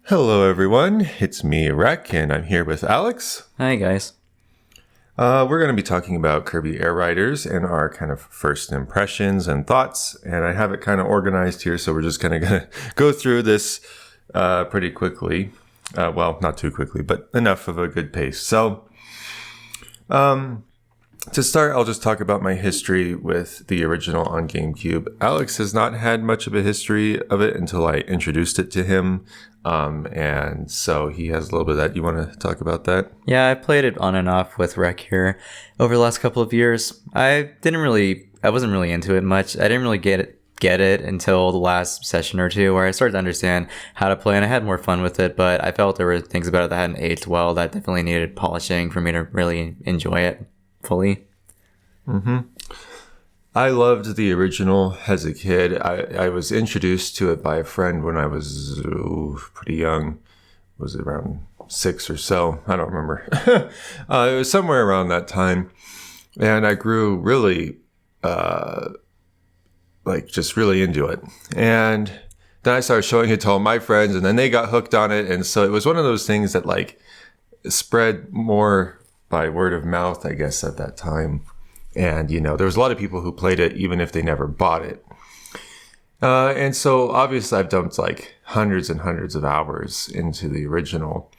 Hello, everyone. It's me, Rek, and I'm here with Alex. Hi, guys. We're going to be talking about Kirby Air Riders and our kind of first impressions and thoughts. And I have it kind of organized here, so we're just kind of going to go through this pretty quickly. Well, not too quickly, but enough of a good pace. So, to start, I'll just talk about my history with the original on GameCube. Alex has not had much of a history of it until I introduced it to him. And so he has a little bit of that. You want to talk about that? Yeah, I played it on and off with Rek here over the last couple of years. I wasn't really into it much. I didn't really get it until the last session or two where I started to understand how to play and I had more fun with it, but I felt there were things about it that hadn't aged well that definitely needed polishing for me to really enjoy it fully. Mm-hmm. I loved the original as a kid. I was introduced to it by a friend when I was pretty young. Was it around 6 or so? I don't remember. It was somewhere around that time. And I grew really, just really into it. And then I started showing it to all my friends, and then they got hooked on it. And so it was one of those things that spread more by word of mouth, I guess, at that time. And, there was a lot of people who played it even if they never bought it. And so obviously I've dumped hundreds and hundreds of hours into the original.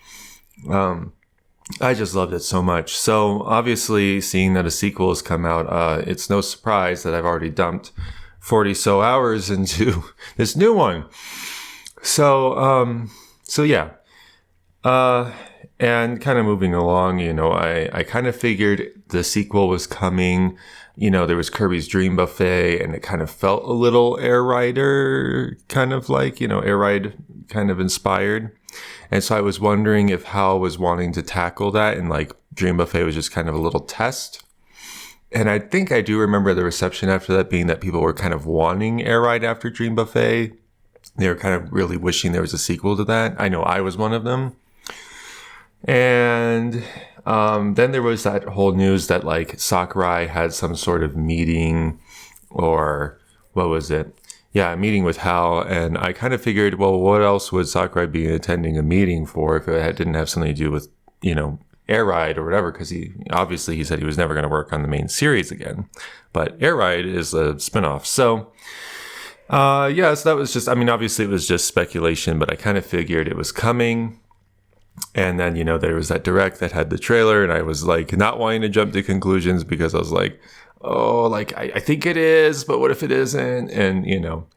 I just loved it so much. So obviously seeing that a sequel has come out, it's no surprise that I've already dumped 40 so hours into this new one. So yeah. And kind of moving along, I kind of figured the sequel was coming. There was Kirby's Dream Buffet, and it kind of felt a little Air Rider, kind of Air Ride kind of inspired. And so I was wondering if HAL was wanting to tackle that, and Dream Buffet was just kind of a little test. And I think I do remember the reception after that being that people were kind of wanting Air Ride after Dream Buffet. They were kind of really wishing there was a sequel to that. I know I was one of them. And then there was that whole news that Sakurai had some sort of meeting, or what was it? Yeah, a meeting with HAL. And I kind of figured, well, what else would Sakurai be attending a meeting for if it didn't have something to do with, Air Ride or whatever? Because he said he was never going to work on the main series again. But Air Ride is a spinoff. So, so that was just, obviously it was just speculation, but I kind of figured it was coming. And then, there was that direct that had the trailer, and I was not wanting to jump to conclusions because I was I think it is, but what if it isn't? And,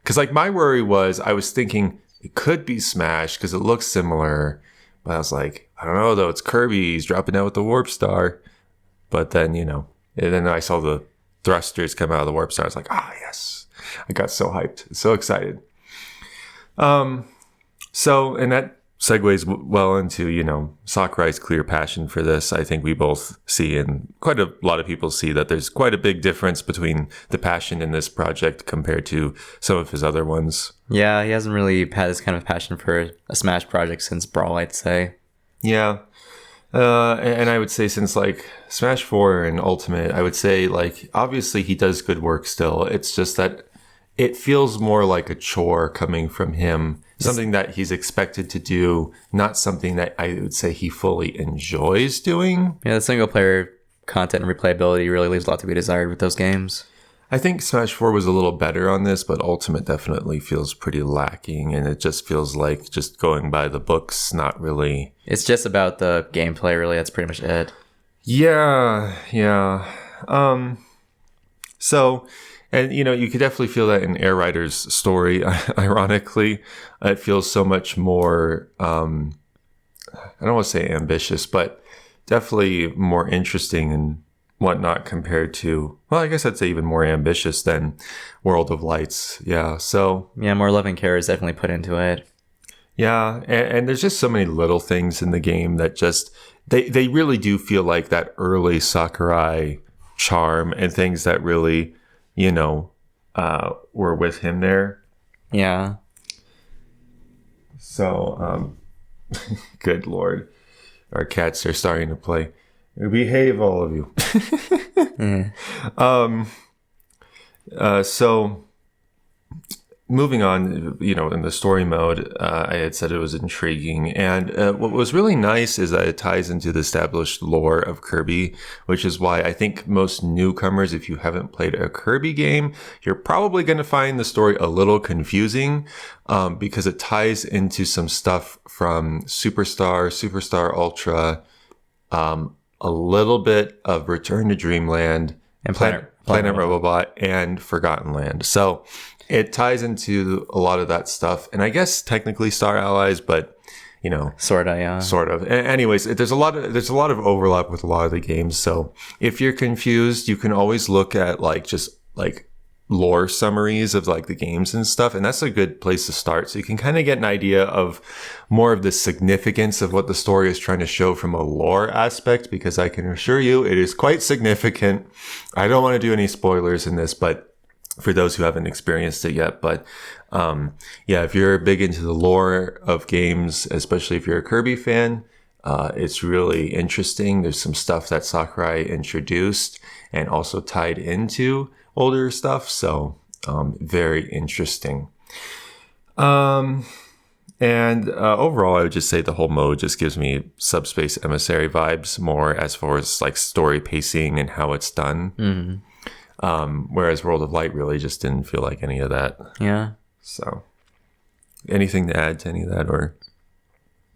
because my worry was I was thinking it could be Smash because it looks similar, but I was I don't know though, it's Kirby, he's dropping out with the Warp Star. But then, and then I saw the thrusters come out of the Warp Star. I was yes, I got so hyped, so excited. And that segues well into, Sakurai's clear passion for this. I think we both see, and quite a lot of people see, that there's quite a big difference between the passion in this project compared to some of his other ones. Yeah, he hasn't really had this kind of passion for a Smash project since Brawl, I'd say. Yeah. And I would say since Smash 4 and Ultimate, I would say obviously he does good work still. It's just that it feels more like a chore coming from him. Something that he's expected to do, not something that I would say he fully enjoys doing. Yeah, the single player content and replayability really leaves a lot to be desired with those games. I think Smash 4 was a little better on this, but Ultimate definitely feels pretty lacking, and it just feels like just going by the books, not really. It's just about the gameplay, really. That's pretty much it. Yeah. And, you could definitely feel that in Air Rider's story, ironically. It feels so much more, I don't want to say ambitious, but definitely more interesting and whatnot compared to, well, I guess I'd say even more ambitious than World of Lights. Yeah, so. Yeah, more love and care is definitely put into it. Yeah, and there's just so many little things in the game that just, they really do feel like that early Sakurai charm and things that really, were with him there. Yeah. So, good Lord. Our cats are starting to play. Behave, all of you. So moving on, in the story mode, I had said it was intriguing. And what was really nice is that it ties into the established lore of Kirby, which is why I think most newcomers, if you haven't played a Kirby game, you're probably going to find the story a little confusing because it ties into some stuff from Superstar, Superstar Ultra, a little bit of Return to Dreamland, And Planet Robobot, and Forgotten Land. So it ties into a lot of that stuff. And I guess technically Star Allies, but Sorta, yeah. sort of. Anyways, there's a lot of overlap with a lot of the games. So if you're confused, you can always look at just lore summaries of the games and stuff, and that's a good place to start, so you can kind of get an idea of more of the significance of what the story is trying to show from a lore aspect, because I can assure you it is quite significant. I don't want to do any spoilers in this, but for those who haven't experienced it yet, but if you're big into the lore of games, especially if you're a Kirby fan, it's really interesting. There's some stuff that Sakurai introduced and also tied into older stuff, so very interesting. And overall, I would just say the whole mode just gives me Subspace Emissary vibes more as far as story pacing and how it's done. Whereas World of Light really just didn't feel like any of that. Yeah. So, anything to add to any of that, or?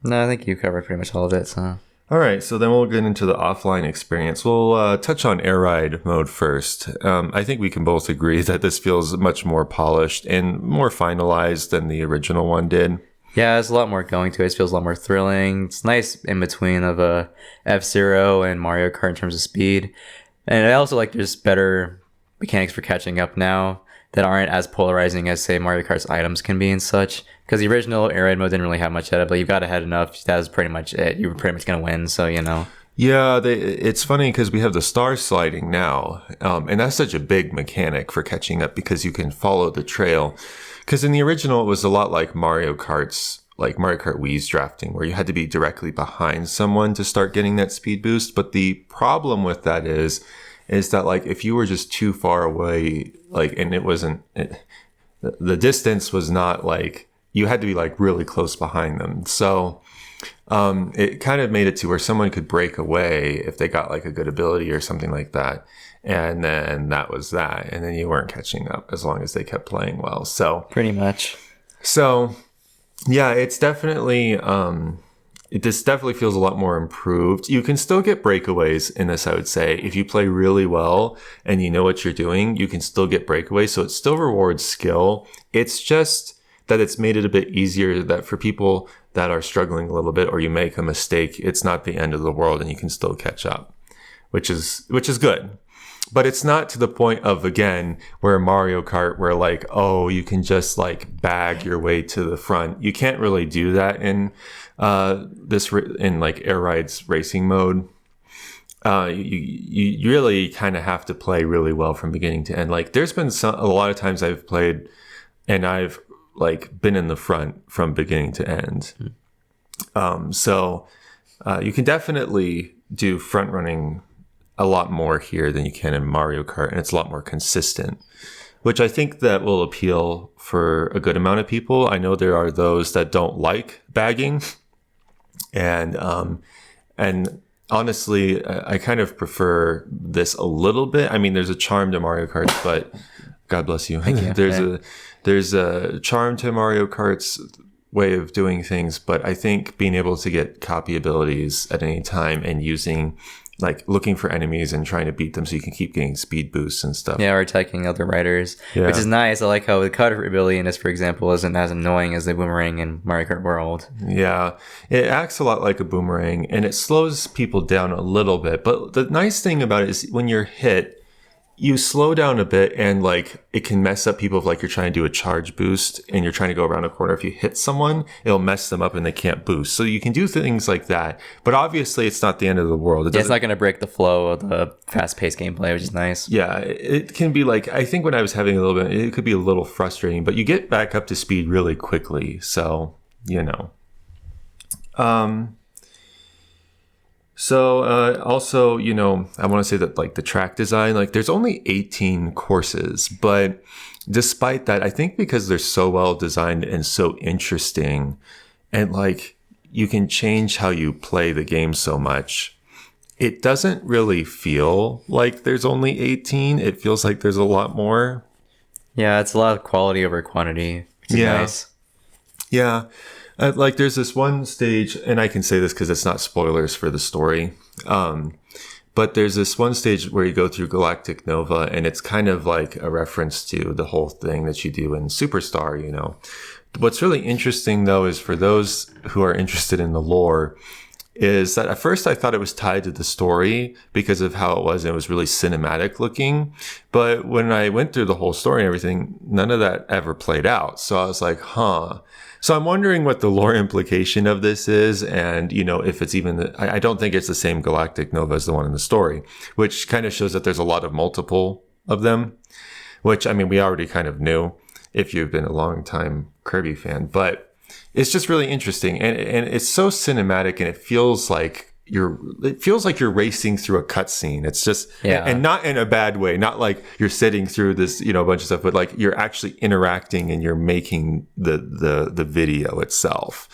No, I think you covered pretty much all of it. So. All right, so then we'll get into the offline experience. We'll touch on Air Ride mode first. I think we can both agree that this feels much more polished and more finalized than the original one did. Yeah, there's a lot more going to it. It feels a lot more thrilling. It's nice in between of F-Zero and Mario Kart in terms of speed. And I also like there's better mechanics for catching up now that aren't as polarizing as, say, Mario Kart's items can be and such. Because the original Air Ride mode didn't really have much at it, but you got ahead enough. That was pretty much it. You were pretty much going to win, so, Yeah, it's funny because we have the star sliding now. And that's such a big mechanic for catching up because you can follow the trail. Because in the original, it was a lot like Mario Kart Wii's drafting, where you had to be directly behind someone to start getting that speed boost. But the problem with that is that if you were just too far away, and it wasn't, the distance was not you had to be really close behind them. So it kind of made it to where someone could break away if they got a good ability or something like that. And then that was that. And then you weren't catching up as long as they kept playing well. So pretty much. So yeah, it's definitely, this definitely feels a lot more improved. You can still get breakaways in this, I would say. If you play really well and you know what you're doing, you can still get breakaways. So it still rewards skill. It's just that it's made it a bit easier that for people that are struggling a little bit or you make a mistake, it's not the end of the world and you can still catch up, which is good. But it's not to the point of, again, where Mario Kart, where you can just bag your way to the front. You can't really do that in Air Ride's racing mode. You really kind of have to play really well from beginning to end. There's been a lot of times I've played and I've been in the front from beginning to end. So you can definitely do front running a lot more here than you can in Mario Kart, and it's a lot more consistent, which I think that will appeal for a good amount of people. I know there are those that don't like bagging, and honestly, I kind of prefer this a little bit. I mean, there's a charm to Mario Kart, but God bless you. Thank you. There's a charm to Mario Kart's way of doing things, but I think being able to get copy abilities at any time and using looking for enemies and trying to beat them so you can keep getting speed boosts and stuff. Yeah, or attacking other riders, which is nice. I like how the cutter ability in this, for example, isn't as annoying as the boomerang in Mario Kart World. Yeah, it acts a lot like a boomerang and it slows people down a little bit. But the nice thing about it is when you're hit, you slow down a bit and it can mess up people if you're trying to do a charge boost and you're trying to go around a corner. If you hit someone, it'll mess them up and they can't boost. So you can do things like that. But obviously it's not the end of the world. It's not going to break the flow of the fast-paced gameplay, which is nice. Yeah, it can be I think when I was having a little bit, it could be a little frustrating, but you get back up to speed really quickly. So, So also, I want to say that like the track design, like there's only 18 courses, but despite that, I think because they're so well designed and so interesting, and like you can change how you play the game so much, it doesn't really feel like there's only 18. It feels like there's a lot more. Yeah, it's a lot of quality over quantity, which is Yeah. nice. Yeah. Like there's this one stage, and I can say this because it's not spoilers for the story. But there's this one stage where you go through Galactic Nova, and it's kind of like a reference to the whole thing that you do in Superstar. What's really interesting, though, is for those who are interested in the lore, is that at first I thought it was tied to the story because of how it was. And it was really cinematic looking. But when I went through the whole story and everything, none of that ever played out. So I was like, huh. So I'm wondering what the lore implication of this is. And, if it's even, I don't think it's the same Galactic Nova as the one in the story, which kind of shows that there's a lot of multiple of them, which, I mean, we already kind of knew if you've been a long time Kirby fan, but it's just really interesting, and it's so cinematic, and it feels like you're racing through a cutscene. It's just, and not in a bad way, not like you're sitting through this, bunch of stuff, but like you're actually interacting and you're making the video itself.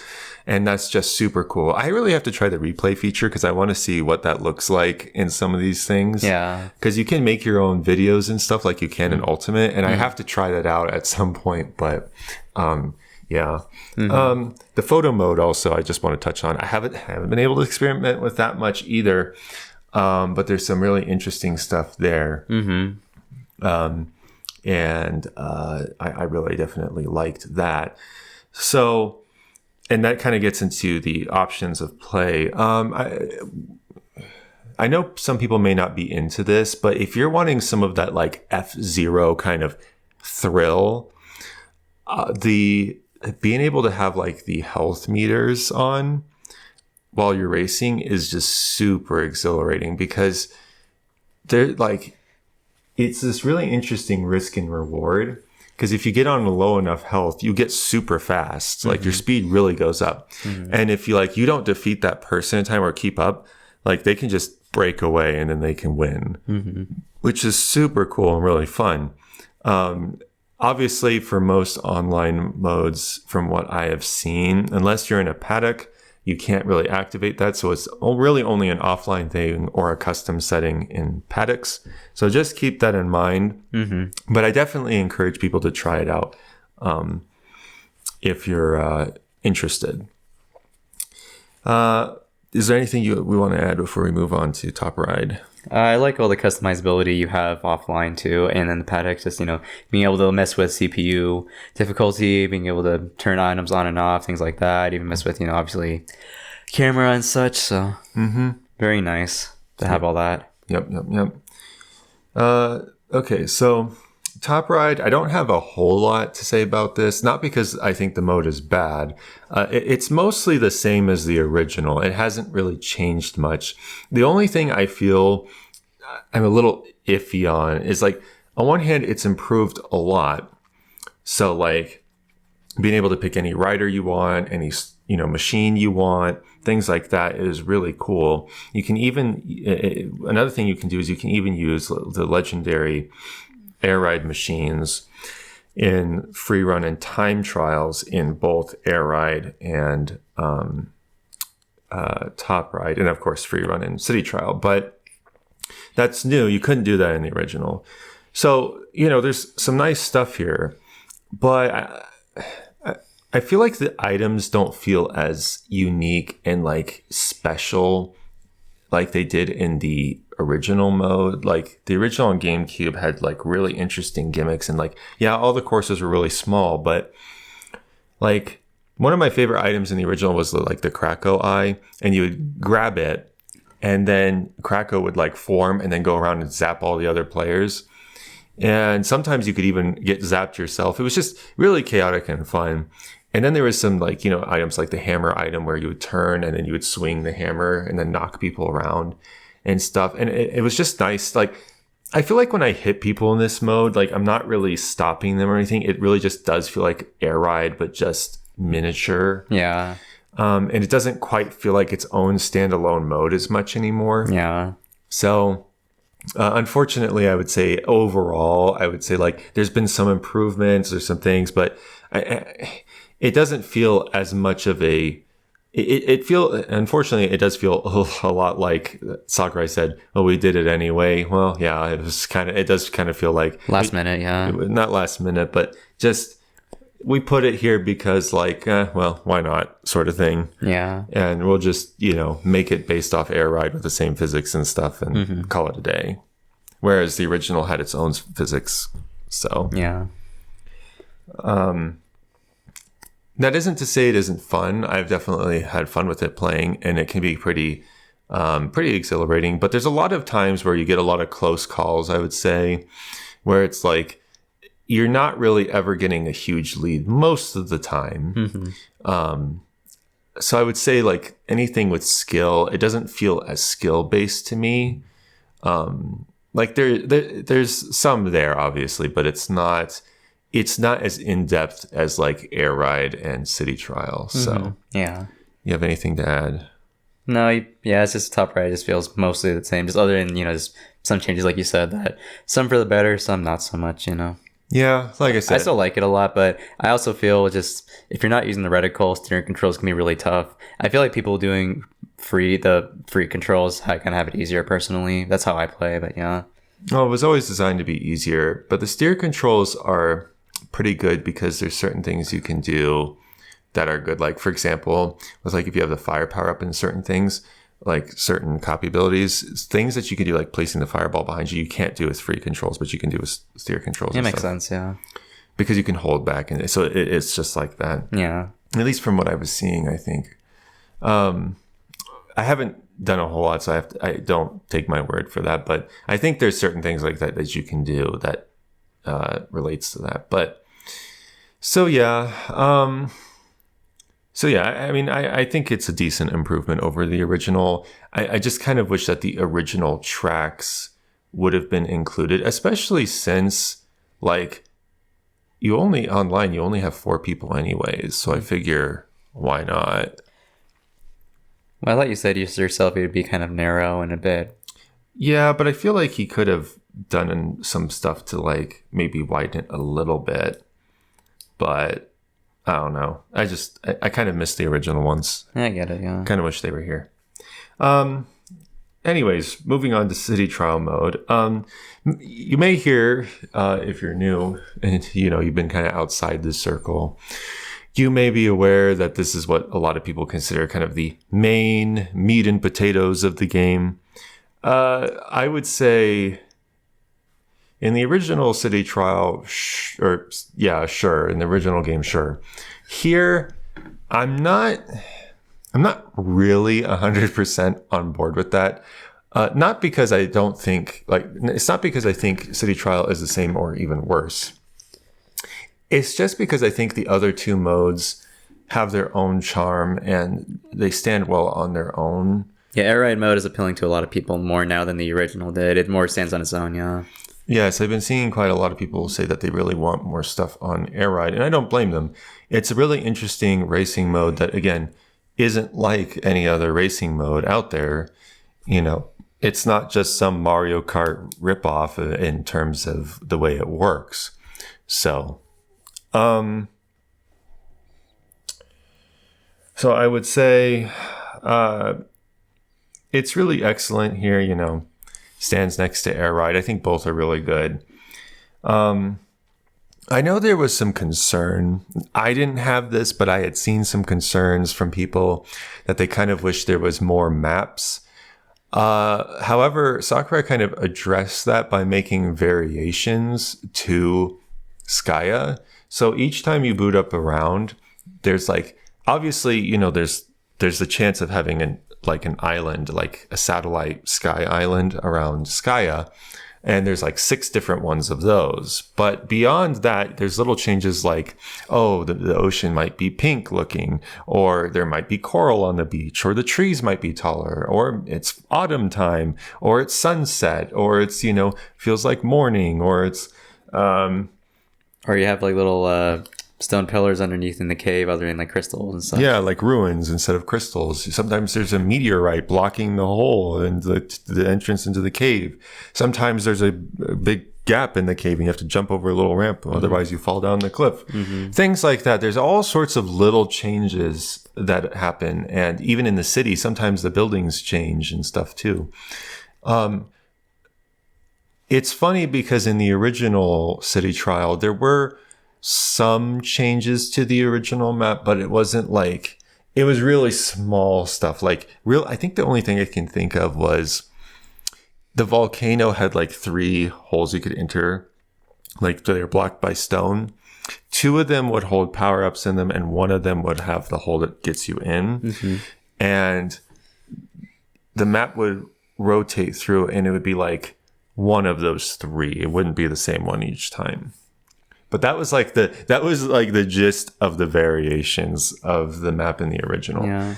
And that's just super cool. I really have to try the replay feature because I want to see what that looks like in some of these things. Yeah. Because you can make your own videos and stuff like you can in Ultimate, and I have to try that out at some point, but, yeah. The photo mode also, I just want to touch on. I haven't been able to experiment with that much either. But there's some really interesting stuff there. And I really definitely liked that. So, and that kind of gets into the options of play. I know some people may not be into this, but if you're wanting some of that like F-Zero kind of thrill, being able to have like the health meters on while you're racing is just super exhilarating because they're like, it's this really interesting risk and reward. Because if you get on a low enough health, you get super fast. Like your speed really goes up. And if you don't defeat that person in time or keep up, like they can just break away and then they can win, which is super cool and really fun. Obviously, for most online modes, from what I have seen, unless you're in a paddock, you can't really activate that. So it's really only an offline thing or a custom setting in paddocks. So just keep that in mind. But I definitely encourage people to try it out if you're interested. Is there anything we want to add before we move on to Top Ride? I like all the customizability you have offline too, and then the paddock, just being able to mess with CPU difficulty, being able to turn items on and off, things like that. Even mess with obviously camera and such. So very nice to have all that. Yep. Okay, so Top Ride, I don't have a whole lot to say about this, not because I think the mode is bad. It's mostly the same as the original. It hasn't really changed much. The only thing I feel I'm a little iffy on is like, on one hand, it's improved a lot. So like being able to pick any rider you want, any machine you want, things like that is really cool. You can even, another thing you can do is you can even use the legendary air ride machines in free run and time trials in both air ride and top ride, and of course free run and city trial. But that's new. You couldn't do that in the original. So there's some nice stuff here, but I feel like the items don't feel as unique and like special like they did in the original mode. Like the original on GameCube had like really interesting gimmicks, and like, yeah, all the courses were really small, but like one of my favorite items in the original was like the Krakow eye, and you would grab it and then Krakow would like form and then go around and zap all the other players. And sometimes you could even get zapped yourself. It was just really chaotic and fun. And then there was some like, items like the hammer item where you would turn and then you would swing the hammer and then knock people around and stuff. And it was just nice. Like, I feel like when I hit people in this mode, like I'm not really stopping them or anything. It really just does feel like air ride, but just miniature. Yeah. And it doesn't quite feel like its own standalone mode as much anymore. Yeah. So, unfortunately, I would say overall, I would say like there's been some improvements or some things, but it doesn't feel as much of a. Unfortunately, it does feel a lot like Sakurai said, "Oh, we did it anyway." Well, yeah, it does kind of feel like Last minute, yeah. not last minute, but just we put it here because like, well, why not, sort of thing. Yeah. And we'll just, make it based off Air Ride with the same physics and stuff and call it a day. Whereas the original had its own physics. So, Yeah. that isn't to say it isn't fun. I've definitely had fun with it playing, and it can be pretty exhilarating. But there's a lot of times where you get a lot of close calls, I would say, where it's like, you're not really ever getting a huge lead most of the time. So I would say like anything with skill, it doesn't feel as skill based to me. Like there's some there obviously, but it's not as in depth as like Air Ride and City Trial. So Yeah. you have anything to add? No, yeah, it's just top right. It just feels mostly the same. Just other than, just some changes, like you said, that some for the better, some not so much, Yeah, like I said, I still like it a lot, but I also feel just if you're not using the reticle, steering controls can be really tough. I feel like people doing the free controls, I kind of have it easier personally. That's how I play, but yeah. well, it was always designed to be easier, but the steer controls are pretty good because there's certain things you can do that are good. Like, for example, with like if you have the firepower up in certain things, like certain copy abilities, things that you can do, like placing the fireball behind you can't do with free controls, but you can do with steer controls. It makes sense, yeah. Because you can hold back, and so it's just like that. Yeah. At least from what I was seeing, I think. I haven't done a whole lot, so I don't take my word for that. But I think there's certain things like that you can do that relates to that. But so yeah. So yeah, I mean, I think it's a decent improvement over the original. I just kind of wish that the original tracks would have been included, especially since like you only have 4 people anyways. So I figure why not? Well, like you said yourself, it would be kind of narrow and a bit. Yeah, but I feel like he could have done some stuff to like maybe widen it a little bit, but I don't know. I kind of miss the original ones. I get it, yeah. Kind of wish they were here. Anyways, moving on to City Trial mode. You may hear, if you're new and you've been kind of outside this circle, you may be aware that this is what a lot of people consider kind of the main meat and potatoes of the game. I would say in the original City Trial, sure. In the original game, sure. Here, I'm not really 100% on board with that. Not because I don't think, it's not because I think City Trial is the same or even worse. It's just because I think the other 2 modes have their own charm and they stand well on their own. Yeah, Air Ride mode is appealing to a lot of people more now than the original did. It more stands on its own, yeah. Yes, I've been seeing quite a lot of people say that they really want more stuff on Air Ride, and I don't blame them. It's a really interesting racing mode that, again, isn't like any other racing mode out there. It's not just some Mario Kart ripoff in terms of the way it works. So, I would say it's really excellent here, stands next to Air Ride. I think both are really good. I know there was some concern. I didn't have this, but I had seen some concerns from people that they kind of wish there was more maps. However, Sakurai kind of addressed that by making variations to Skya. So each time you boot up around, there's like, obviously, there's the chance of having an island, like a satellite sky island around Skya. And there's like 6 different ones of those. But beyond that, there's little changes like, the ocean might be pink looking, or there might be coral on the beach, or the trees might be taller, or it's autumn time, or it's sunset, or it's, feels like morning, or it's... Or you have like little stone pillars underneath in the cave other than like crystals and stuff. Yeah, like ruins instead of crystals. Sometimes there's a meteorite blocking the hole and the entrance into the cave. Sometimes there's a big gap in the cave and you have to jump over a little ramp, otherwise you fall down the cliff. Things like that. There's all sorts of little changes that happen, and even in the city sometimes the buildings change and stuff too. It's funny because in the original City Trial there were some changes to the original map, but it wasn't like, it was really small stuff. Like I think the only thing I can think of was the volcano had like 3 holes you could enter, like they were blocked by stone. 2 of them would hold power-ups in them, and 1 of them would have the hole that gets you in. And the map would rotate through, and it would be like one of those 3. It wouldn't be the same one each time. But that was like the gist of the variations of the map in the original. Yeah.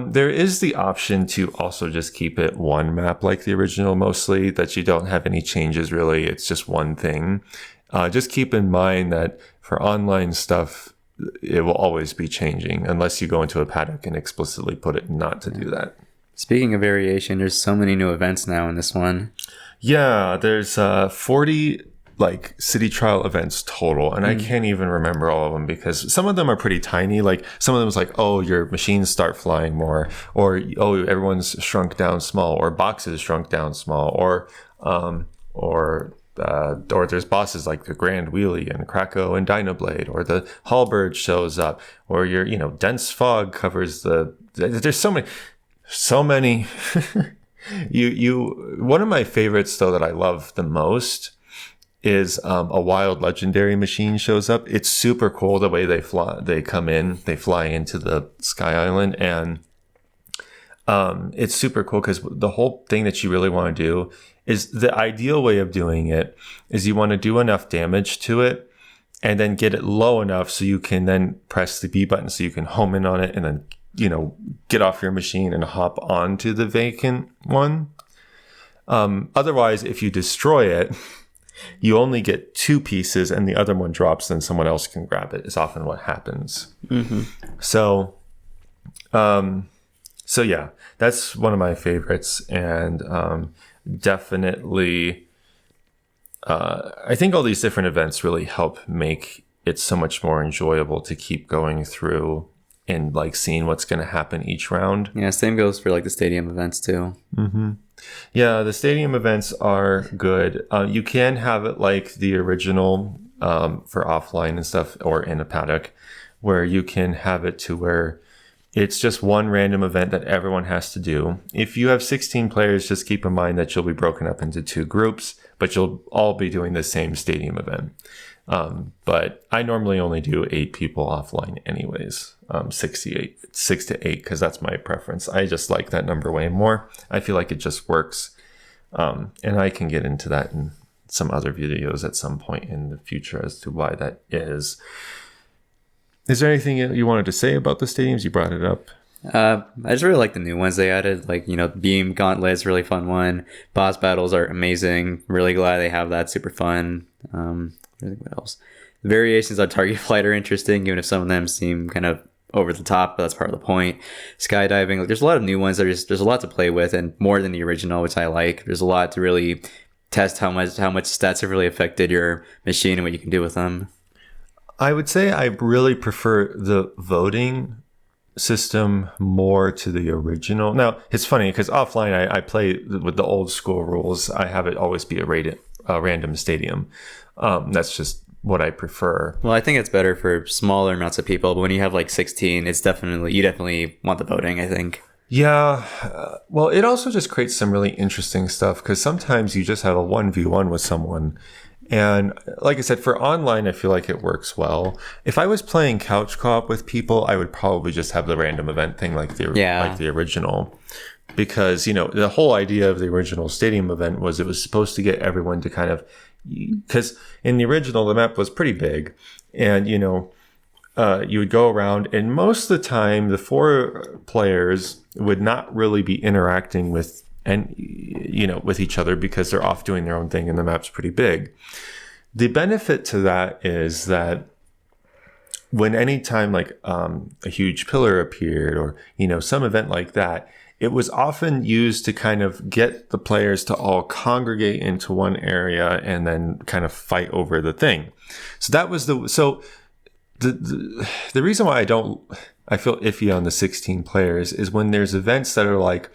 There is the option to also just keep it one map like the original, mostly, that you don't have any changes really. It's just one thing. Just keep in mind that for online stuff, it will always be changing unless you go into a paddock and explicitly put it not to do that. Speaking of variation, there's so many new events now in this one. Yeah, there's 40 like City Trial events total, and I can't even remember all of them because some of them are pretty tiny. Like some of them is like, oh, your machines start flying more, or oh, everyone's shrunk down small, or boxes shrunk down small, or there's bosses like the Grand Wheelie and Krakow and Dynablade, or the Halberd shows up, or your dense fog covers there's so many. One of my favorites though that I love the most is a wild legendary machine shows up. It's super cool the way they fly. They come in, they fly into the Sky Island, and it's super cool because the whole thing that you really want to do is, the ideal way of doing it is you want to do enough damage to it and then get it low enough so you can then press the B button so you can home in on it and then get off your machine and hop onto the vacant one. Otherwise, if you destroy it, you only get 2 pieces and the other one drops, then someone else can grab it, is often what happens. So yeah, that's one of my favorites. And definitely, I think all these different events really help make it so much more enjoyable to keep going through and like seeing what's going to happen each round. Yeah, same goes for like the stadium events too. Yeah, the stadium events are good. You can have it like the original for offline and stuff, or in a paddock, where you can have it to where it's just one random event that everyone has to do. If you have 16 players, just keep in mind that you'll be broken up into 2 groups, but you'll all be doing the same stadium event. But I normally only do 8 people offline anyways. 6 to 8, because that's my preference. I just like that number way more. I feel like it just works. And I can get into that in some other videos at some point in the future as to why that is. Is there anything you wanted to say about the stadiums? You brought it up. I just really like the new ones they added. Like, Beam Gauntlet is a really fun one. Boss battles are amazing. Really glad they have that. Super fun. What else? The variations on Target Flight are interesting, even if some of them seem kind of over the top, but that's part of the point. Skydiving, like, there's a lot of new ones. There's a lot to play with, and more than the original, which I like. There's a lot to really test how much stats have really affected your machine and what you can do with them. I would say I really prefer the voting system more to the original. Now, it's funny because offline I play with the old school rules. I have it always be a random stadium. That's just what I prefer. Well, I think it's better for smaller amounts of people, but when you have like 16, you definitely want the voting, I think. Yeah. Well, it also just creates some really interesting stuff because sometimes you just have a 1v1 with someone. And like I said, for online, I feel like it works well. If I was playing couch co-op with people, I would probably just have the random event thing like the original. Because, the whole idea of the original stadium event was it was supposed to get everyone to kind of, because in the original, the map was pretty big, and, you would go around, and most of the time, the 4 players would not really be interacting with each other because they're off doing their own thing, and the map's pretty big. The benefit to that is that when any time like a huge pillar appeared or, some event like that, it was often used to kind of get the players to all congregate into one area and then kind of fight over the thing. So that was the reason why I feel iffy on the 16 players is when there's events that are like,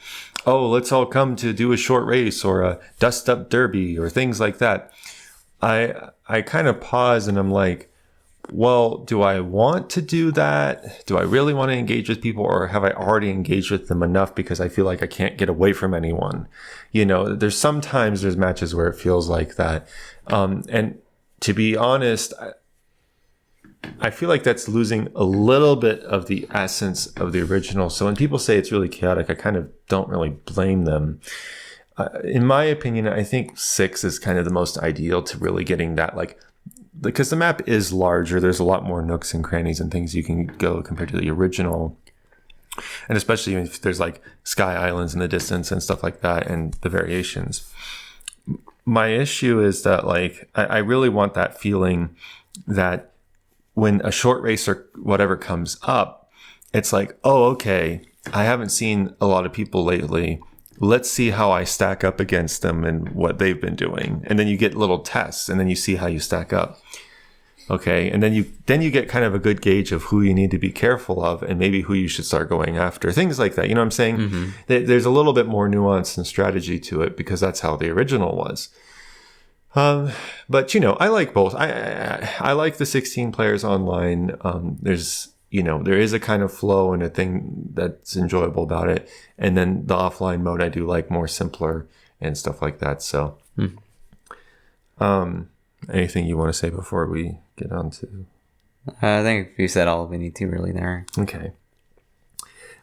oh, let's all come to do a short race or a dust up derby or things like that. I kind of pause and I'm like, well, do I want to do that? Do I really want to engage with people, or have I already engaged with them enough because I feel like I can't get away from anyone? There's matches where it feels like that. And to be honest, I feel like that's losing a little bit of the essence of the original. So when people say it's really chaotic, I kind of don't really blame them. In my opinion, I think 6 is kind of the most ideal to really getting that, like, because the map is larger. There's a lot more nooks and crannies and things you can go compared to the original. And especially if there's like sky islands in the distance and stuff like that and the variations. My issue is that like, I really want that feeling that when a short race or whatever comes up, it's like, oh, okay, I haven't seen a lot of people lately. Let's see how I stack up against them and what they've been doing. And then you get little tests and then you see how you stack up. Okay. And then you get kind of a good gauge of who you need to be careful of and maybe who you should start going after. Things like that. You know what I'm saying? Mm-hmm. There's a little bit more nuance and strategy to it because that's how the original was. But I like both. I like the 16 players online. There is a kind of flow and a thing that's enjoyable about it. And then the offline mode, I do like more simpler and stuff like that. So, anything you want to say before we get on to? I think you said all we need to really there. Okay.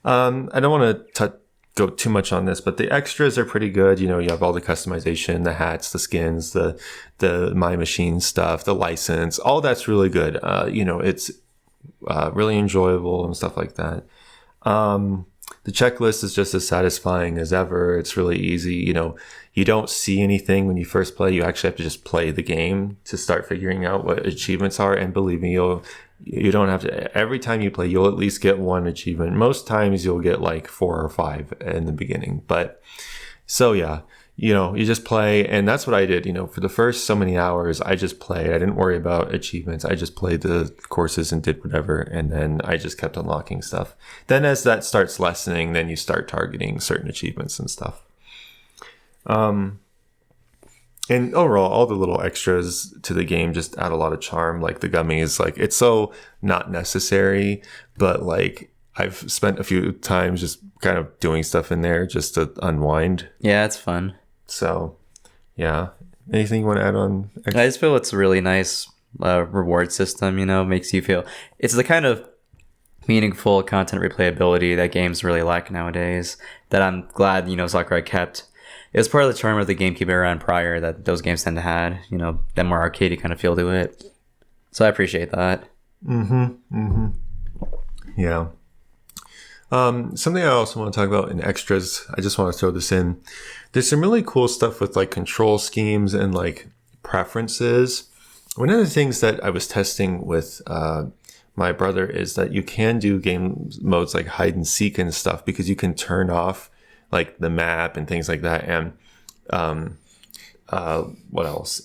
I don't want to go too much on this, but the extras are pretty good. You have all the customization, the hats, the skins, the My Machine stuff, the license, all that's really good. It's really enjoyable and stuff like that. The checklist is just as satisfying as ever. It's really easy. You don't see anything when you first play. You actually have to just play the game to start figuring out what achievements are. And believe me, you don't have to. Every time you play, you'll at least get one achievement. Most times you'll get like 4 or 5 in the beginning. But so yeah. You just play, and that's what I did. For the first so many hours, I just played. I didn't worry about achievements. I just played the courses and did whatever, and then I just kept unlocking stuff. Then as that starts lessening, then you start targeting certain achievements and stuff. And overall, all the little extras to the game just add a lot of charm, like the gummies. Like, it's so not necessary, but like, I've spent a few times just kind of doing stuff in there just to unwind. Yeah, it's fun. So, yeah. Anything you want to add on? I just feel it's a really nice reward system, makes you feel... It's the kind of meaningful content replayability that games really lack nowadays that I'm glad, Sakurai kept. It was part of the charm of the GameCube era and prior that those games tend to have, that more arcadey kind of feel to it. So I appreciate that. Yeah. Something I also want to talk about in extras, I just want to throw this in. There's some really cool stuff with like control schemes and like preferences. One of the things that I was testing with my brother is that you can do game modes like hide and seek and stuff because you can turn off like the map and things like that. And what else?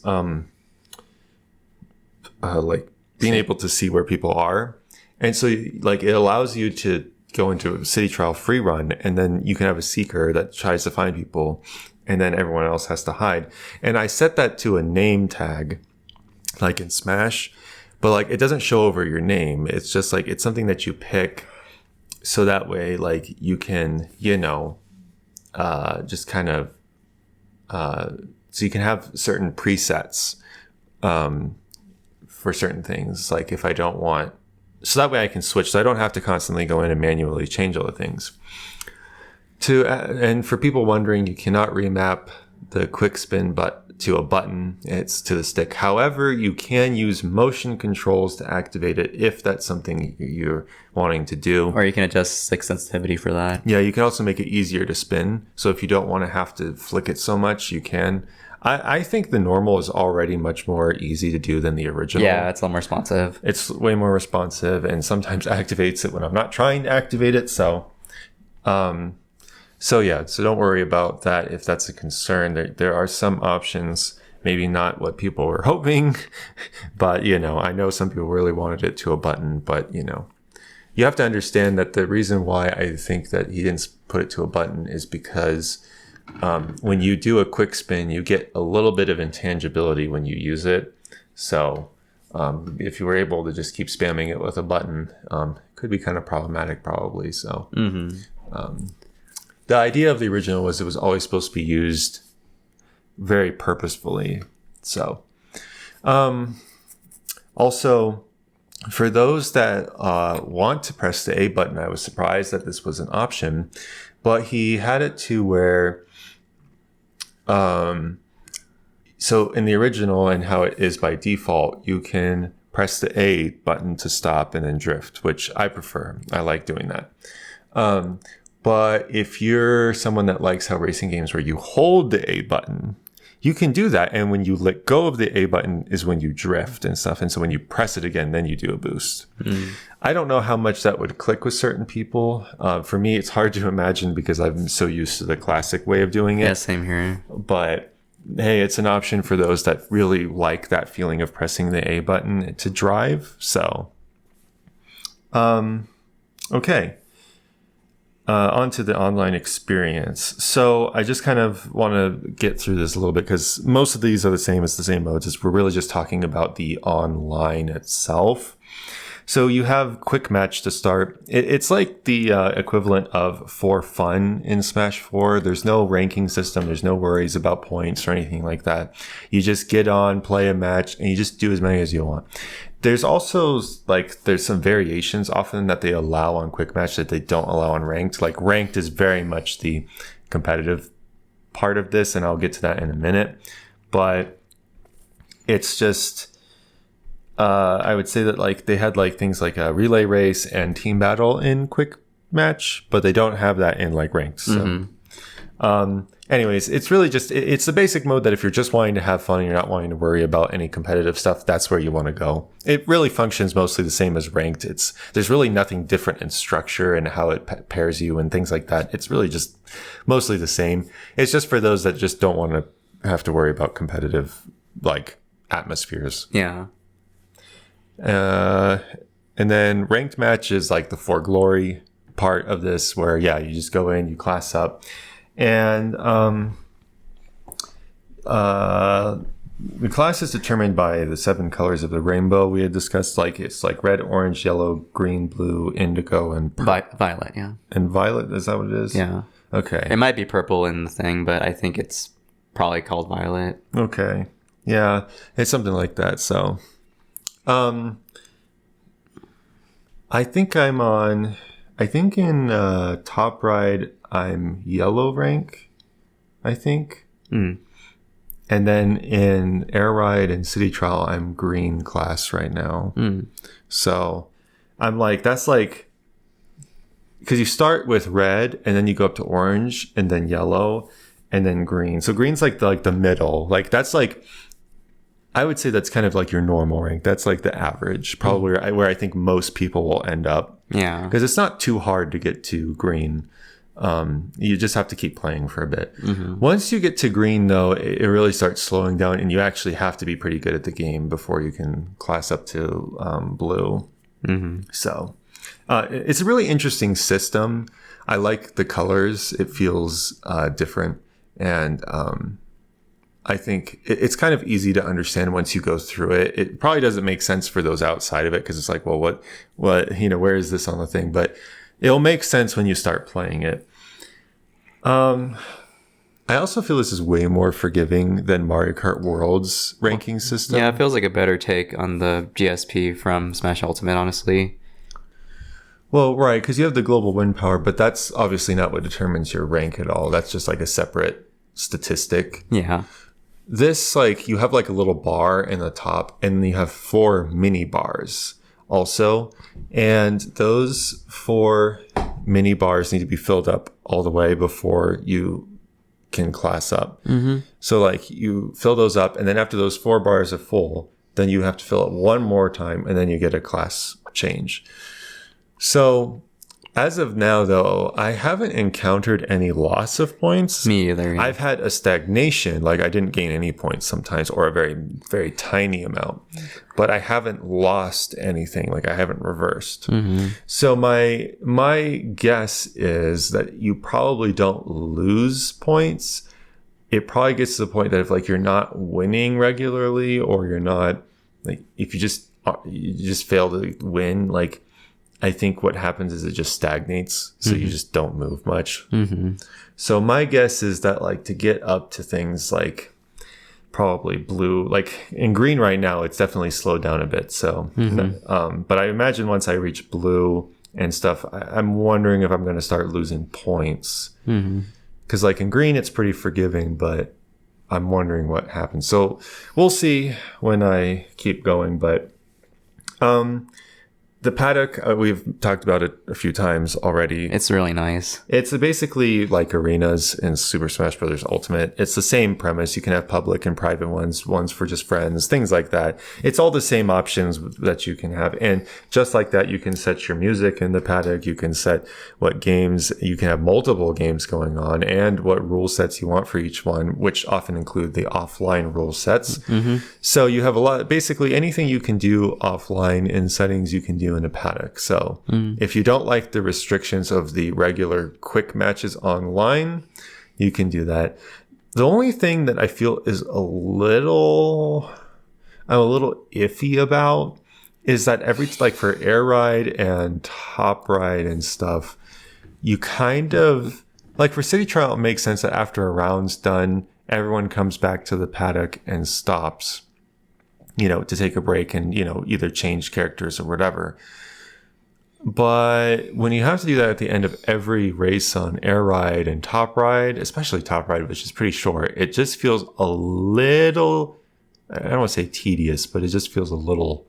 Like being able to see where people are. And so like it allows you to go into a city trial free run, and then you can have a seeker that tries to find people, and then everyone else has to hide. And I set that to a name tag, like in Smash, but like it doesn't show over your name. It's just like it's something that you pick, so that way like you can just kind of so you can have certain presets for certain things. Like if I don't want. So that way I can switch. So I don't have to constantly go in and manually change all the things. And for people wondering, you cannot remap the quick spin to a button. It's to the stick. However, you can use motion controls to activate it if that's something you're wanting to do. Or you can adjust stick sensitivity for that. Yeah, you can also make it easier to spin. So if you don't want to have to flick it so much, you can. I think the normal is already much more easy to do than the original. Yeah, it's a little more responsive. It's way more responsive and sometimes activates it when I'm not trying to activate it. So yeah, so don't worry about that if that's a concern. There are some options, maybe not what people were hoping, but I know some people really wanted it to a button, but you have to understand that the reason why I think that he didn't put it to a button is because when you do a quick spin, you get a little bit of intangibility when you use it. So if you were able to just keep spamming it with a button, it could be kind of problematic probably. So the idea of the original was it was always supposed to be used very purposefully. So also, for those that want to press the A button, I was surprised that this was an option, but he had it to where so in the original and how it is by default, you can press the A button to stop and then drift, which I prefer. I like doing that. But if you're someone that likes how racing games where you hold the A button, you can do that. And when you let go of the A button is when you drift and stuff. And so when you press it again, then you do a boost. I don't know how much that would click with certain people. For me, it's hard to imagine because I'm so used to the classic way of doing it. Yeah, same here. But hey, it's an option for those that really like that feeling of pressing the A button to drive. So, okay. On to the online experience. So I just kind of want to get through this a little bit because most of these are the same. It's the same modes. We're really just talking about the online itself. So you have quick match to start. It's like the equivalent of for fun in Smash 4. There's no ranking system. There's no worries about points or anything like that. You just get on, play a match, and you just do as many as you want. There's also there's some variations often that they allow on quick match that they don't allow on ranked. Like ranked is very much the competitive part of this, and I'll get to that in a minute. But it's just I would say that they had things like a relay race and team battle in quick match, but they don't have that in ranked. So anyways, it's really just it's the basic mode that if you're just wanting to have fun and you're not wanting to worry about any competitive stuff, that's where you want to go. It really functions mostly the same as ranked. There's really nothing different in structure and how it pairs you and things like that. It's really just mostly the same. It's just for those that just don't want to have to worry about competitive atmospheres. Yeah. And then ranked match is the for glory part of this where you just go in, you class up. And the class is determined by the 7 colors of the rainbow we had discussed. It's red, orange, yellow, green, blue, indigo, and violet. Yeah. And violet, is that what it is? Yeah. Okay. It might be purple in the thing, but I think it's probably called violet. Okay. Yeah, it's something like that. So, I think in Top Ride, I'm yellow rank, I think. And then in Air Ride and City Trial, I'm green class right now. So I'm that's because you start with red and then you go up to orange and then yellow and then green. So green's the middle. That's I would say that's kind of your normal rank. That's the average, probably where I think most people will end up. Yeah. Because it's not too hard to get to green. You just have to keep playing for a bit. Once you get to green, though, it really starts slowing down, and you actually have to be pretty good at the game before you can class up to blue. So it's a really interesting system. I like the colors. It feels different, and I think it's kind of easy to understand once you go through it. It probably doesn't make sense for those outside of it because it's well, what, where is this on the thing? But it'll make sense when you start playing it. I also feel this is way more forgiving than Mario Kart World's ranking system. Yeah, it feels like a better take on the GSP from Smash Ultimate, honestly. Well, right, because you have the global win power, but that's obviously not what determines your rank at all. That's just a separate statistic. Yeah. This, you have a little bar in the top, and you have 4 mini bars also. And those 4 mini bars need to be filled up all the way before you can class up. So like you fill those up, and then after those 4 bars are full, then you have to fill it one more time, and then you get a class change. So as of now, though, I haven't encountered any loss of points. Me either. Yeah. I've had a stagnation, like I didn't gain any points sometimes, or a very, very tiny amount, but I haven't lost anything, like I haven't reversed. So my guess is that you probably don't lose points. It probably gets to the point that if like you're not winning regularly, or you're not, like if you just fail to win, like I think what happens is it just stagnates. So you just don't move much. So my guess is that like to get up to things like probably blue, like in green right now, it's definitely slowed down a bit. So, but I imagine once I reach blue and stuff, I'm wondering if I'm going to start losing points. Because like in green, it's pretty forgiving, but I'm wondering what happens. So we'll see when I keep going. But the paddock, we've talked about it a few times already. It's really nice. It's basically like arenas in Super Smash Bros. Ultimate. It's the same premise. You can have public and private ones for just friends, things like that. It's all the same options that you can have. And just like that, you can set your music in the paddock. You can set what games, you can have multiple games going on, and what rule sets you want for each one, which often include the offline rule sets. So you have a lot, basically anything you can do offline in settings, you can do in a paddock. So if you don't like the restrictions of the regular quick matches online, you can do that. The only thing that I feel is I'm a little iffy about is that like for air ride and top ride and stuff, you kind of like for city trial, it makes sense that after a round's done, everyone comes back to the paddock and stops, to take a break and, either change characters or whatever. But when you have to do that at the end of every race on air ride and top ride, especially top ride, which is pretty short, it just feels a little, I don't want to say tedious, but it just feels a little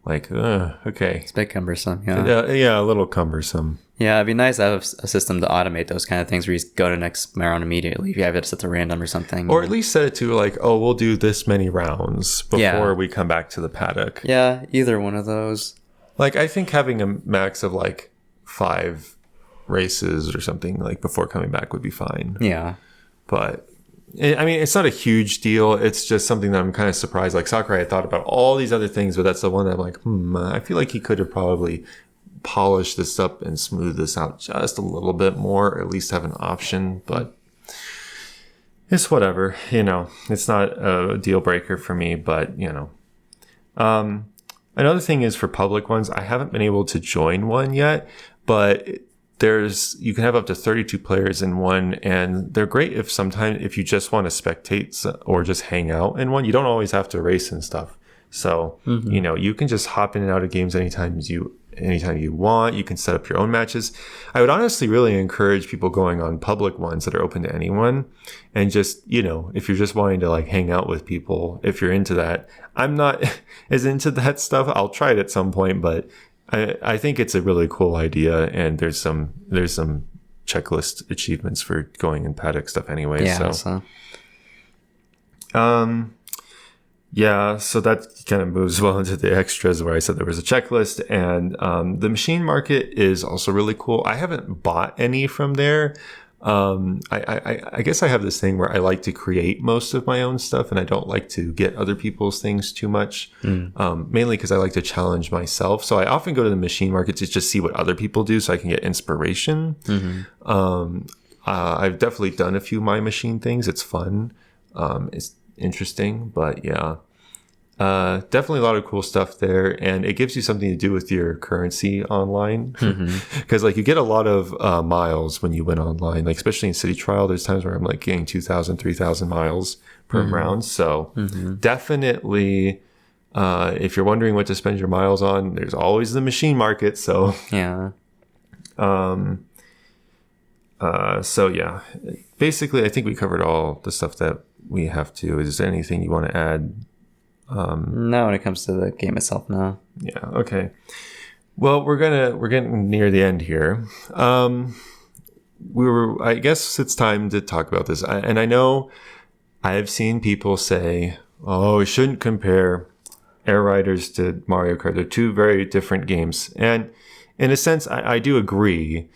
like, okay. It's a bit cumbersome. Yeah. Yeah, a little cumbersome. Yeah, it'd be nice to have a system to automate those kind of things where you just go to next round immediately if you have it set to random or something. Or at least set it to like, we'll do this many rounds before we come back to the paddock. Yeah, either one of those. Like, I think having a max of like 5 races or something like before coming back would be fine. Yeah. But I mean, it's not a huge deal. It's just something that I'm kind of surprised. Like Sakurai had thought about all these other things, but that's the one that I'm like, I feel like he could have probably polished this up and smooth this out just a little bit more, or at least have an option. But it's whatever, it's not a deal breaker for me, but another thing is for public ones, I haven't been able to join one yet, but you can have up to 32 players in one, and they're great if you just want to spectate or just hang out in one. You don't always have to race and stuff. So, you can just hop in and out of games anytime you want. You can set up your own matches. I would honestly really encourage people going on public ones that are open to anyone, and just, if you're just wanting to like hang out with people, if you're into that. I'm not as into that stuff. I'll try it at some point, but I think it's a really cool idea, and there's some checklist achievements for going in paddock stuff anyway. Yeah. So that kind of moves well into the extras where I said there was a checklist, and the machine market is also really cool. I haven't bought any from there. I guess I have this thing where I like to create most of my own stuff, and I don't like to get other people's things too much, mainly because I like to challenge myself. So I often go to the machine market to just see what other people do so I can get inspiration. I've definitely done a few My Machine things. It's fun. It's interesting, but yeah. Definitely a lot of cool stuff there, and it gives you something to do with your currency online, because like you get a lot of miles when you win online, like especially in city trial. There's times where I'm like getting 2,000 3,000 miles per round. So definitely if you're wondering what to spend your miles on, there's always the machine market. So basically I think we covered all the stuff that we have to. Is there anything you want to add? No, when it comes to the game itself, no. Yeah. Okay. Well, we're getting near the end here. I guess it's time to talk about this. And I know I've seen people say, oh, we shouldn't compare Air Riders to Mario Kart. They're two very different games. And in a sense, I do agree.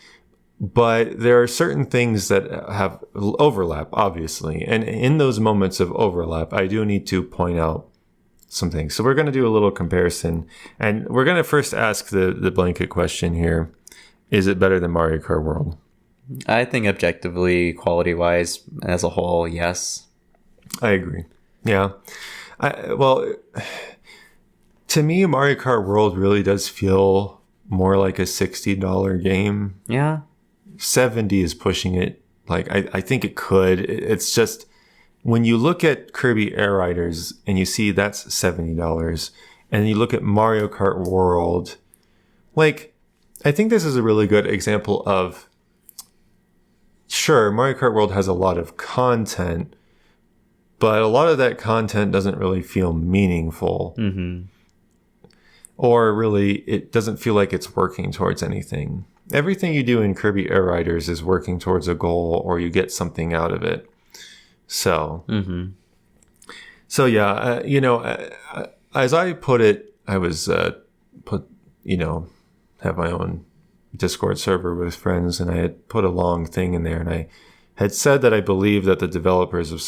But there are certain things that have overlap, obviously. And in those moments of overlap, I do need to point out some things. So we're going to do a little comparison. And we're going to first ask the blanket question here. Is it better than Mario Kart World? I think objectively, quality-wise, as a whole, yes. I agree. Yeah. Well, to me, Mario Kart World really does feel more like a $60 game. Yeah. 70 is pushing it. Like, I think it could. It's just, when you look at Kirby Air Riders and you see that's $70, and you look at Mario Kart World, like, I think this is a really good example of, sure, Mario Kart World has a lot of content, but a lot of that content doesn't really feel meaningful. Mm-hmm. Or really, it doesn't feel like it's working towards anything. Everything you do in Kirby Air Riders is working towards a goal, or you get something out of it. So, so yeah, as I put it, I was have my own Discord server with friends, and I had put a long thing in there, and I had said that I believe that the developers of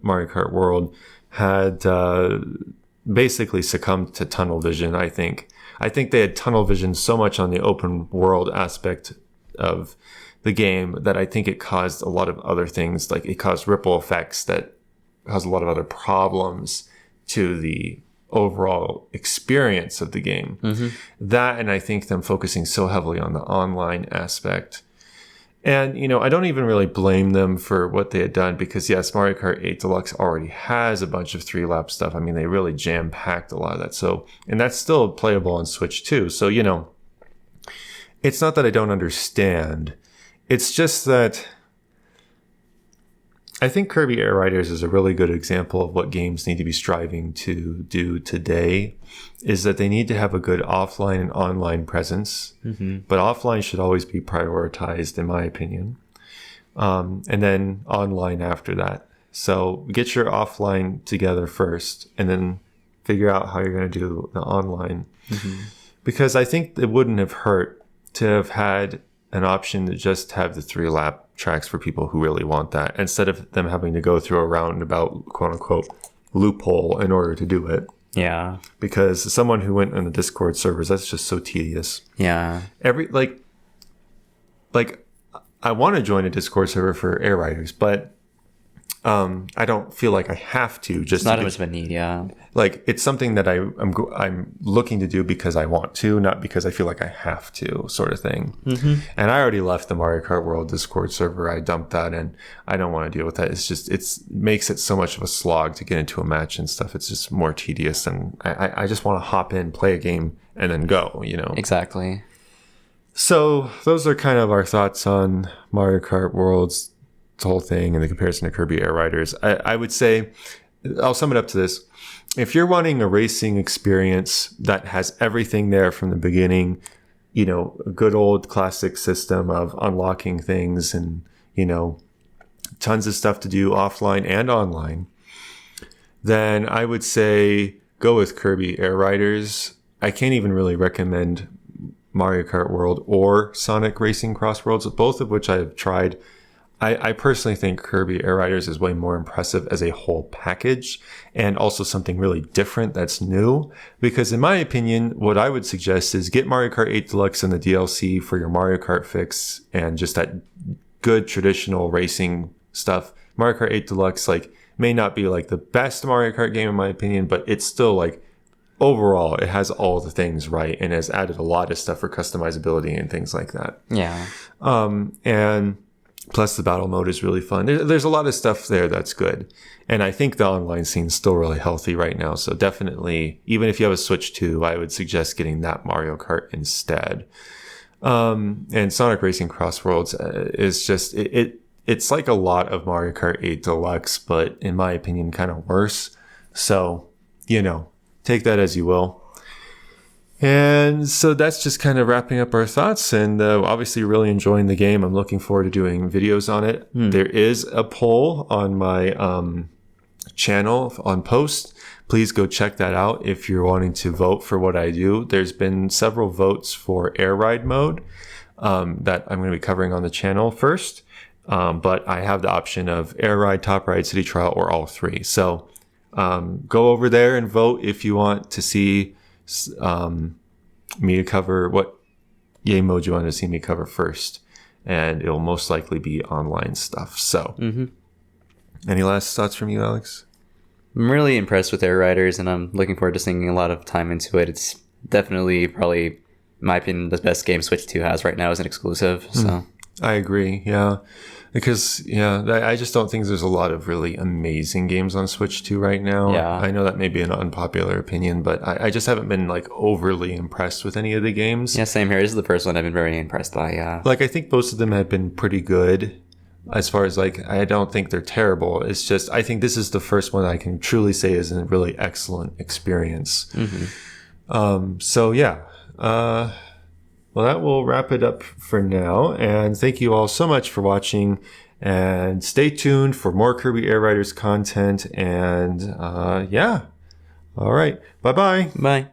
Mario Kart World had basically succumbed to tunnel vision. I think they had tunnel vision so much on the open world aspect of the game that I think it caused a lot of other things. Like, it caused ripple effects that caused a lot of other problems to the overall experience of the game. That, and I think them focusing so heavily on the online aspect. And, I don't even really blame them for what they had done, because yes, Mario Kart 8 Deluxe already has a bunch of 3-lap stuff. I mean, they really jam-packed a lot of that. So, and that's still playable on Switch too. So, it's not that I don't understand. It's just that I think Kirby Air Riders is a really good example of what games need to be striving to do today, is that they need to have a good offline and online presence. But offline should always be prioritized, in my opinion. And then online after that. So get your offline together first, and then figure out how you're going to do the online. Because I think it wouldn't have hurt to have had an option to just have the 3-lap tracks for people who really want that, instead of them having to go through a roundabout, quote unquote, loophole in order to do it. Yeah. Because someone who went on the Discord servers, that's just so tedious. Yeah. Like I want to join a Discord server for Air Riders, but I don't feel like I have to. Just it's not as much of a need, yeah. Like, it's something that I'm looking to do because I want to, not because I feel like I have to, sort of thing. And I already left the Mario Kart World Discord server. I dumped that, and I don't want to deal with that. It's just, it makes it so much of a slog to get into a match and stuff. It's just more tedious, and I just want to hop in, play a game, and then go, Exactly. So those are kind of our thoughts on Mario Kart World's whole thing and the comparison to Kirby Air Riders. I would say, I'll sum it up to this. If you're wanting a racing experience that has everything there from the beginning, a good old classic system of unlocking things and, tons of stuff to do offline and online, then I would say go with Kirby Air Riders. I can't even really recommend Mario Kart World or Sonic Racing Crossroads, both of which I have tried. I personally think Kirby Air Riders is way more impressive as a whole package, and also something really different that's new. Because in my opinion, what I would suggest is get Mario Kart 8 Deluxe and the DLC for your Mario Kart fix, and just that good traditional racing stuff. Mario Kart 8 Deluxe may not be the best Mario Kart game in my opinion, but it's still overall it has all the things right and has added a lot of stuff for customizability and things like that. Yeah. And plus, the battle mode is really fun. There's a lot of stuff there that's good. And I think the online scene's still really healthy right now. So definitely, even if you have a Switch 2, I would suggest getting that Mario Kart instead. And Sonic Racing Crossroads is just, it's like a lot of Mario Kart 8 Deluxe, but in my opinion, kind of worse. So, take that as you will. And so that's just kind of wrapping up our thoughts. And obviously, really enjoying the game. I'm looking forward to doing videos on it. There is a poll on my channel on post. Please go check that out if you're wanting to vote for what I do. There's been several votes for air ride mode that I'm going to be covering on the channel first. But I have the option of air ride, top ride, city trial, or all three. So go over there and vote if you want to see me to cover what game mode you want to see me cover first. And it'll most likely be online stuff. So any last thoughts from you, Alex? I'm really impressed with Air Riders, and I'm looking forward to sinking a lot of time into it. It's definitely, probably, in my opinion, the best game Switch 2 has right now as an exclusive. So I agree, yeah. Because, I just don't think there's a lot of really amazing games on Switch 2 right now. Yeah. I know that may be an unpopular opinion, but I just haven't been, like, overly impressed with any of the games. Yeah, same here. This is the first one I've been very impressed by, yeah. Like, I think most of them have been pretty good. As far as, like, I don't think they're terrible. It's just, I think this is the first one I can truly say is a really excellent experience. So, yeah. Well, that will wrap it up for now. And thank you all so much for watching. And stay tuned for more Kirby Air Riders content. And, yeah. All right. Bye-bye. Bye.